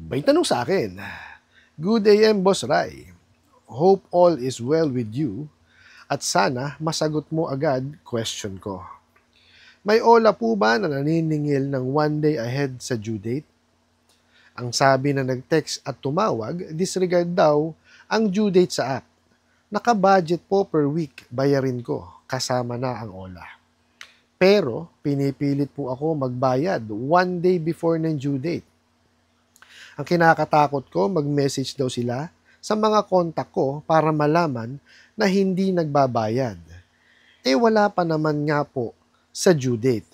May tanong sa akin, "Good AM, Boss Rai. Hope all is well with you at sana masagot mo agad question ko. May ola po ba na naniningil ng one day ahead sa due date? Ang sabi na nag-text at tumawag, disregard daw ang due date sa app. Naka-budget po per week, bayarin ko, kasama na ang ola. Pero pinipilit po ako magbayad one day before ng due date. Ang kinakatakot ko, mag-message daw sila sa mga kontak ko para malaman na hindi nagbabayad. Wala pa naman nga po sa due date.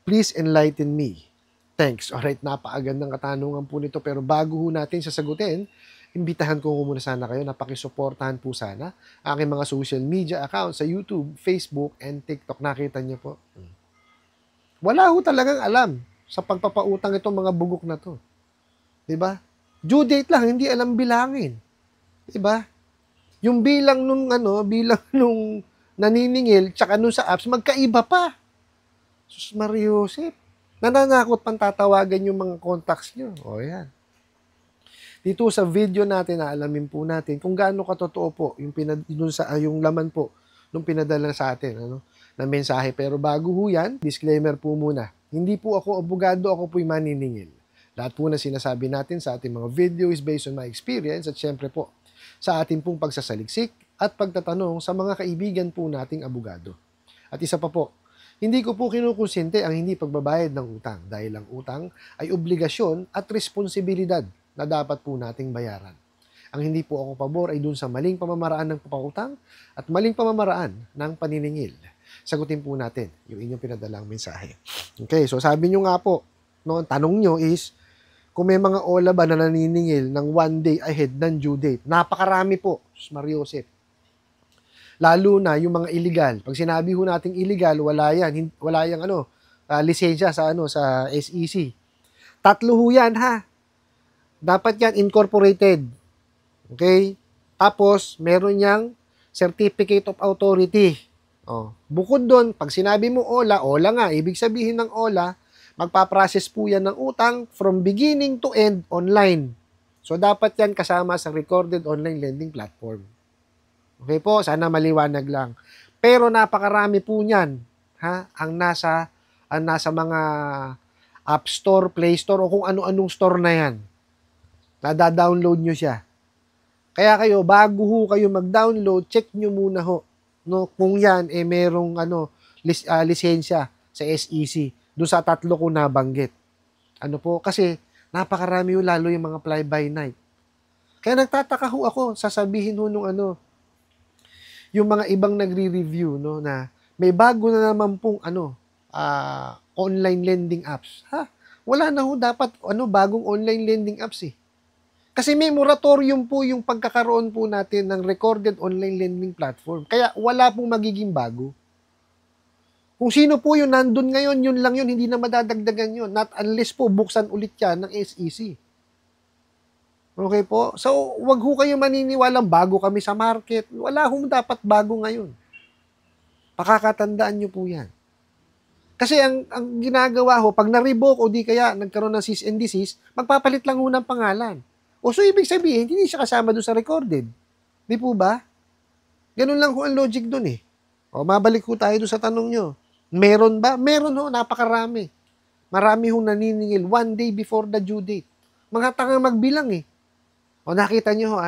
Please enlighten me. Thanks." Alright, napakagandang katanungan po nito, pero bago ho natin sasagutin, imbitahan ko muna sana kayo na pakisuportahan po sana aking mga social media accounts sa YouTube, Facebook, and TikTok. Nakita niyo po? Wala ho talagang alam sa pagpapautang itong mga bugok na to. 'Di ba? Due date lang, hindi alam bilangin. 'Di ba? Yung bilang bilang nung naniningil tsaka nung sa apps magkaiba pa. Sus Mariosep. Nananakot pang tatawagan yung mga contacts nyo. O yan. Dito sa video natin, alamin po natin kung gaano katotoo po yung laman po nung pinadala sa atin na mensahe. Pero bago ho yan, disclaimer po muna. Hindi po ako abogado, ako po'y maniningil. Lahat po na sinasabi natin sa ating mga video is based on my experience at syempre po sa ating pong pagsasaliksik at pagtatanong sa mga kaibigan po nating abogado. At isa pa po, hindi ko po kinukonsente ang hindi pagbabayad ng utang dahil ang utang ay obligasyon at responsibilidad na dapat po nating bayaran. Ang hindi po ako pabor ay dun sa maling pamamaraan ng papautang at maling pamamaraan ng paniningil. Sagutin po natin yung inyong pinadalang mensahe. Okay, so sabi nyo nga po, ang tanong nyo is, kung may mga ola ba na naniningil ng one day ahead ng due date? Napakarami po, Mariosep. Lalo na yung mga illegal. Pag sinabi ho nating illegal, wala yan. Wala yang lisensya sa SEC. Tatlo ho yan ha. Dapat yan incorporated. Okay? Tapos, meron yang certificate of authority. Bukod doon, pag sinabi mo ola nga. Ibig sabihin ng ola, magpaprocess po yan ng utang from beginning to end online. So, dapat yan kasama sa recorded online lending platform. Okay po, sana maliwanag lang. Pero napakarami po niyan, ang nasa mga App Store, Play Store o kung ano-anong store na yan. Nada-download nyo siya. Kaya kayo, bago ho kayo mag-download, check nyo muna ho. Kung yan, merong lisensya sa SEC. Doon sa tatlo ko nabanggit. Kasi napakarami ho, lalo yung mga fly-by-night. Kaya nagtataka ho ako, sasabihin ho nung yung mga ibang nagre-review na may bago na naman pong online lending apps. Wala na ho dapat bagong online lending apps eh. Kasi may moratorium po yung pagkakaroon po natin ng recorded online lending platform. Kaya wala pong magiging bago. Kung sino po yung nandun ngayon, yun lang yun, hindi na madadagdagan yun. Not unless po buksan ulit yan ng SEC. Okay po? So, wag ho kayo maniniwalang bago kami sa market. Wala hong dapat bago ngayon. Pakakatandaan nyo po yan. Kasi ang ginagawa ho, pag na-revoke o di kaya nagkaroon ng cease and desist, magpapalit lang ho ng pangalan. So, ibig sabihin, hindi siya kasama doon sa recorded. Di po ba? Ganun lang ho ang logic doon eh. Mabalik ho tayo doon sa tanong nyo. Meron ba? Meron ho, napakarami. Marami ho naniningil one day before the due date. Mga tangang magbilang eh. Nakita nyo ho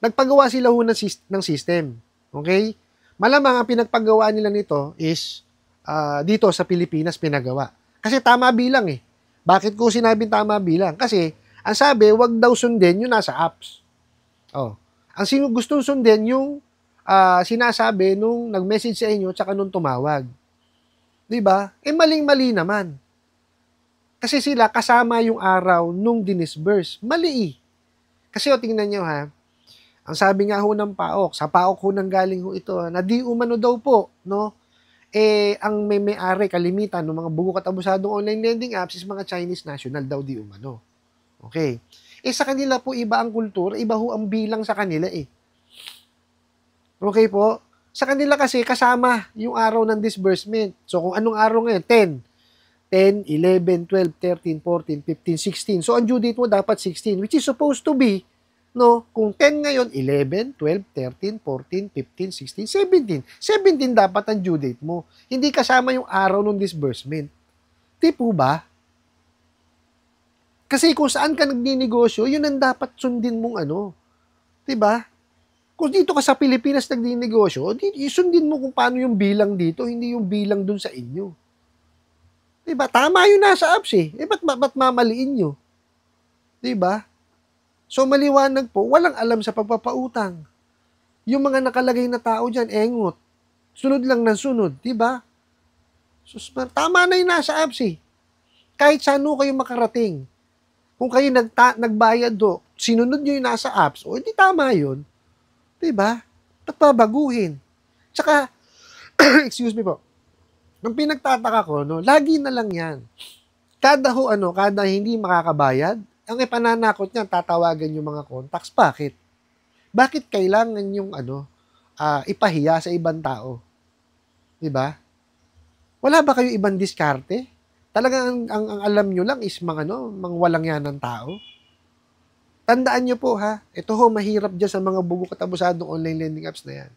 nagpagawa sila ho ng system. Okay? Malamang ang pinagpagawa nila nito is dito sa Pilipinas pinagawa. Kasi tama bilang eh. Bakit ko sinabing tama bilang? Kasi ang sabi, wag daw sundin yung nasa apps. Ang gustong sundin yung sinasabi nung nag-message sa inyo tsaka nung tumawag. Diba? Maling-mali naman. Kasi sila kasama yung araw nung dinisburse. Mali eh. Kasi tingnan nyo ang sabi nga ho ng PAOK, sa PAOK ho nang galing ho ito, na di umano daw po, ang may-ari, kalimitan ng mga bugok at abusadong online lending apps is mga Chinese national daw di umano. Okay. Sa kanila po iba ang kultura, iba ho ang bilang sa kanila eh. Okay po? Sa kanila kasi kasama yung araw ng disbursement. So kung anong araw ngayon, 10. 10, 11, 12, 13, 14, 15, 16. So, ang due date mo dapat 16, which is supposed to be, no, kung 10 ngayon, 11, 12, 13, 14, 15, 16, 17. 17 dapat ang due date mo. Hindi kasama yung araw ng disbursement. Di po ba? Kasi kung saan ka nagninegosyo, yun ang dapat sundin mong ano. Di ba? Kung dito ka sa Pilipinas nagninegosyo, sundin mo kung paano yung bilang dito, hindi yung bilang dun sa inyo. Diba? Tama yun nasa apps eh. Ba't mamaliin nyo? Diba? So, maliwanag po, walang alam sa pagpapautang. Yung mga nakalagay na tao dyan, engot. Sunod lang ng sunod. Diba? So, tama na yun nasa apps eh. Kahit saan kayo makarating. Kung kayo nagbayad do, sinunod nyo yung nasa apps, o hindi tama yun. Diba? Ba't Tsaka, excuse me po, nung pinagtataka ko, no, lagi na lang yan. Kada hindi makakabayad, ang ipananakot niyan, tatawagan yung mga contacts. Bakit? Bakit kailangan yung ipahiya sa ibang tao? Diba? Wala ba kayo ibang diskarte? Talagang ang alam nyo lang is mga walang yan ng tao. Tandaan nyo po ha, ito mahirap dyan sa mga bugo katabusadong online lending apps na yan.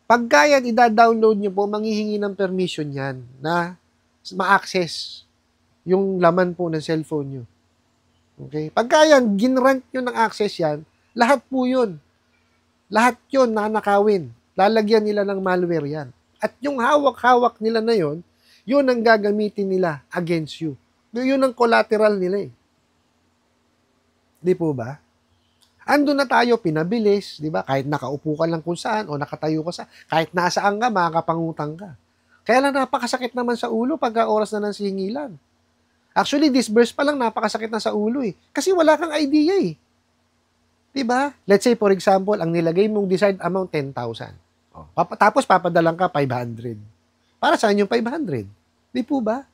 Pagka yan, ida-download nyo po, manghihingi ng permission yan na ma-access yung laman po ng cellphone nyo. Okay? Pagka yan, ginrant nyo ng access yan, lahat po yun. Lahat yun nanakawin. Lalagyan nila ng malware yan. At yung hawak-hawak nila na yun, yun ang gagamitin nila against you. Yun ang collateral nila eh. Di po ba? Ando na tayo, pinabilis, di ba? Kahit nakaupo ka lang kung saan o nakatayo ka sa, kahit nasaan ka, makakapangutang ka. Kaya lang napakasakit naman sa ulo pagka oras na ng singilan. Actually, disburse pa lang napakasakit na sa ulo eh. Kasi wala kang idea eh. Di ba? Let's say, for example, ang nilagay mong desired amount, 10,000. Oh, tapos papadalang ka 500. Para saan yung 500? Di po ba?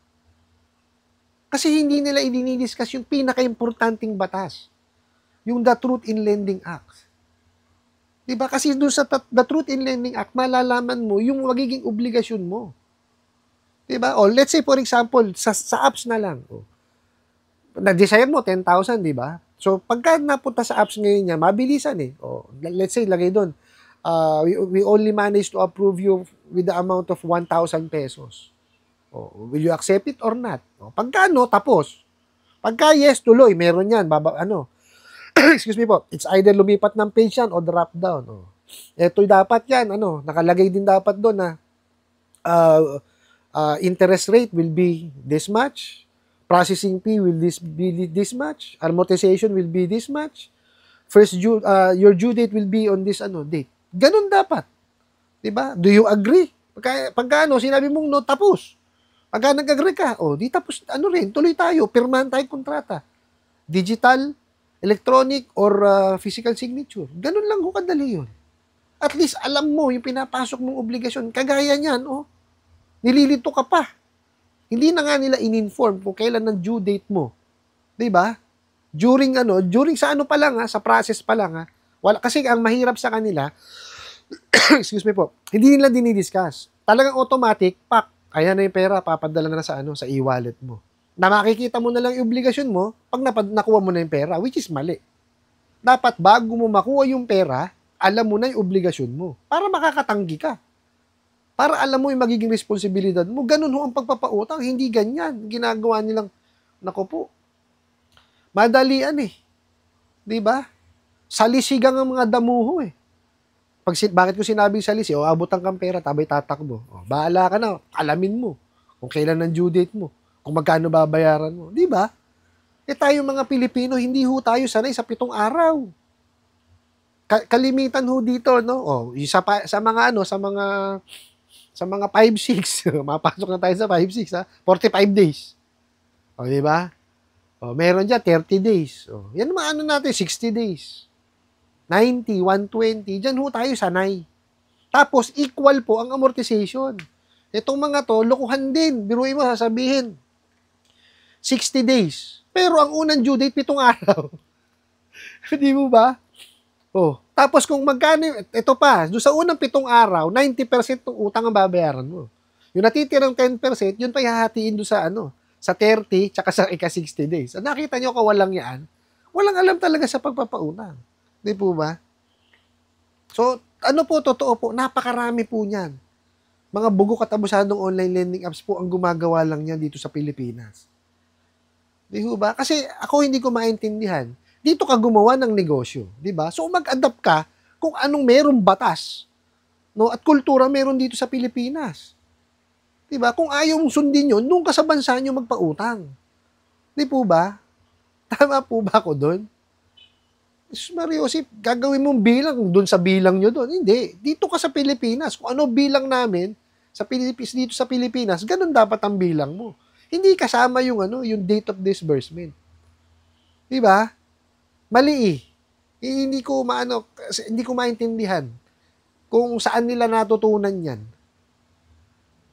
Kasi hindi nila i-discuss yung pinaka-importanting batas. Yung The Truth in Lending Act. Diba? Kasi doon sa The Truth in Lending Act, malalaman mo yung magiging obligasyon mo. Diba? O let's say for example, sa apps na lang. Na-desire mo 10,000, diba? So pagka napunta sa apps ngayon niya, mabilisan eh. O, let's say, lagay doon, we only managed to approve you with the amount of 1,000 pesos. O, will you accept it or not? O, pagka tapos. Pagka yes, tuloy, meron yan. Excuse me po, it's either lumipat ng page yan o drop down. Oh. Ito dapat yan, nakalagay din dapat doon na interest rate will be this much, processing fee will be this much, amortization will be this much, your due date will be on this date. Ganun dapat. Diba? Do you agree? Pagka sinabi mong no, tapos. Pagka nag-agree ka, di tapos, tuloy tayo, pirmahan tayong kontrata. Digital, electronic or physical signature. Ganun lang kadali yun. At least alam mo yung pinapasok mong obligasyon. Kagaya niyan, nililito ka pa. Hindi na nga nila in-inform kung kailan ang due date mo. 'Di ba? During sa pa lang sa process pa lang wala kasi ang mahirap sa kanila. Excuse me po. Hindi nila dinidiscuss. Talagang automatic, ayan na yung pera, papadala na sa sa e-wallet mo. Na makikita mo na lang yung obligasyon mo pag nakuha mo na yung pera, which is mali. Dapat bago mo makuha yung pera, alam mo na yung obligasyon mo para makakatanggi ka. Para alam mo yung magiging responsibilidad mo. Ganun ang pagpapautang, hindi ganyan. Ginagawa nilang, naku po, madalian eh. Diba? Salisigang ang mga damuho eh. Bakit ko sinabing salisi? Abutan kang pera, tabay tatakbo. Bahala ka na, alamin mo kung kailan ang due date mo. Kung magkano babayaran mo. Di ba? Tayo mga Pilipino, hindi tayo sanay sa 7 araw. Kalimitan dito, sa mga 5-6, mapasok na tayo sa 5-6, 45 days. Di ba? Meron dyan, 30 days. Yan mga natin, 60 days. 90, 120, dyan tayo sanay. Tapos, equal po ang amortization. Itong mga to, lokohan din. Biruin mo, sasabihin, 60 days. Pero ang unang due date, 7 araw. Hindi mo ba? Tapos kung magkano, ito pa, doon sa unang 7 araw, 90% ng utang ang babayaran mo. Yung natitirang 10%, yun pa ihahatiin doon sa sa 30 tsaka sa ika-60 days. Nakita nyo kawalang yan? Walang alam talaga sa pagpapautang. Di po ba? So, totoo po, napakarami po niyan. Mga bugo katabusadong online lending apps po ang gumagawa lang niyan dito sa Pilipinas. Di ba? Kasi ako hindi ko maintindihan. Dito ka gumawa ng negosyo, di ba? So mag-adapt ka kung anong merong batas, no? At kultura meron dito sa Pilipinas. Di ba? Kung ayaw mong sundin yun, doon ka sa bansa nyo magpautang. Di po ba? Tama po ba ako doon? Mariosip, gagawin mong bilang doon sa bilang nyo doon. Hindi. Dito ka sa Pilipinas. Kung ano bilang namin sa dito sa Pilipinas, ganun dapat ang bilang mo. Hindi kasama yung yung date of disbursement. 'Di ba? Mali eh. Hindi ko hindi ko maintindihan kung saan nila natutunan 'yan.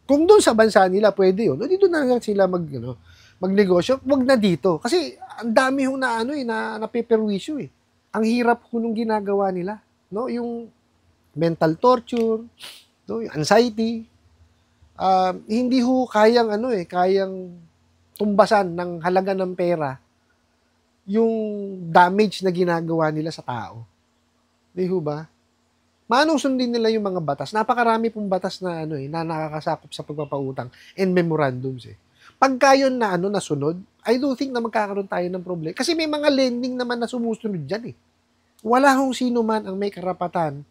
Kung doon sa bansa nila pwede 'yun, dito na lang sila magnegosyo, wag na dito. Kasi ang dami hong na napeperwisyo eh. Ang hirap ko nung ginagawa nila, no? Yung mental torture, no? Yung anxiety, hindi ho kayang kayang tumbasan ng halaga ng pera yung damage na ginagawa nila sa tao. Di ho ba? Manong sundin nila yung mga batas. Napakarami pong batas na na nakakasakop sa pagpapautang and memorandums eh. Pagka yun na nasunod, I don't think na magkakaroon tayo ng problem. Kasi may mga lending naman na sumusunod dyan eh. Wala hong sino man ang may karapatan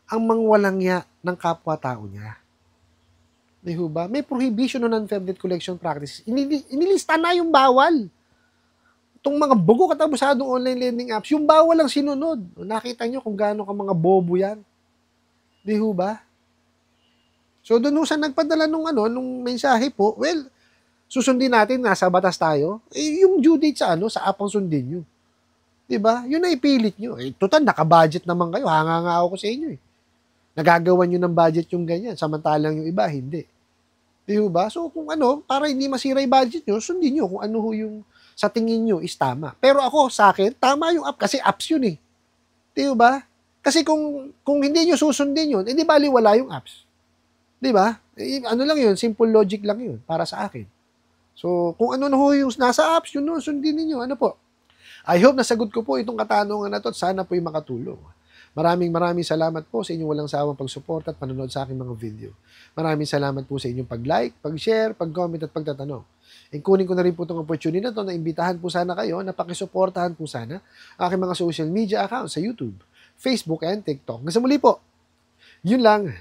ang mangwalangya ng kapwa-tao niya. Di ba? May prohibition on unfair debt collection practices. Inilista na yung bawal. Itong mga bugo katabusadong online lending apps, yung bawal ang sinunod. Nakita nyo kung gaano ka mga bobo yan. Di ba? So doon sa nagpadala nung mensahe po, well, susundin natin, nasa batas tayo. Yung due date sa app ang sundin nyo. Di ba? Yun na ipilit nyo. Total, naka-budget naman kayo. Hanga nga ako sa inyo eh. Nagagawan nyo ng budget yung ganyan, samantalang yung iba, hindi. Di ba? So kung para hindi masira yung budget nyo, sundin nyo kung ano yung sa tingin nyo is tama. Pero ako, sa akin, tama yung app kasi apps yun eh. Di ba? Kasi kung hindi nyo susundin yun, edi bali wala yung apps. Di ba? Lang yun, simple logic lang yun para sa akin. So kung ano yung nasa apps, yun sundin niyo. Ano po? I hope nasagot ko po itong katanungan na to at sana po yung makatulong. Maraming salamat po sa inyong walang sawang pagsuporta at panonood sa aking mga video. Maraming salamat po sa inyong pag-like, pag-share, pag-comment at pagtatanong. And kunin ko na rin po itong opportunity na to na imbitahan po sana kayo na pakisuportahan po sana aking mga social media accounts sa YouTube, Facebook, and TikTok. Hanggang sa muli po. Yun lang.